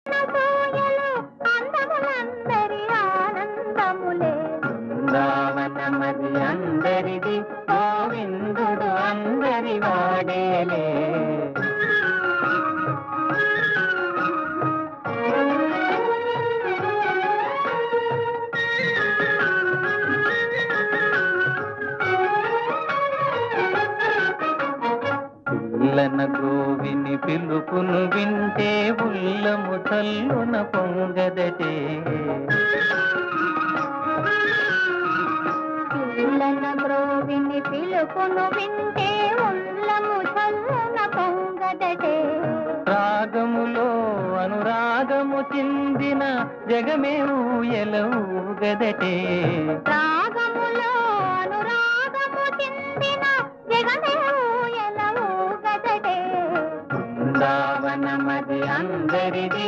పూయలు అందములందరి ఆనందములే. బృందావనమది అందరిది, గోవిందుడు అందరి వాడేలే. పిల్లన గోవిని పిలుపును వింటే ఉల్లము చల్లున పొంగదటే. పిల్లన గ్రోవిని పిలుపును వింటే ఉల్లము చల్లున పొంగదటే. రాగములో అనురాగము చిందిన జగమే ఊయలూగదటే. రాగములో అనురాగము చిందిన జగమే ఊయలూగదటే. బృందావనమది అందరిది,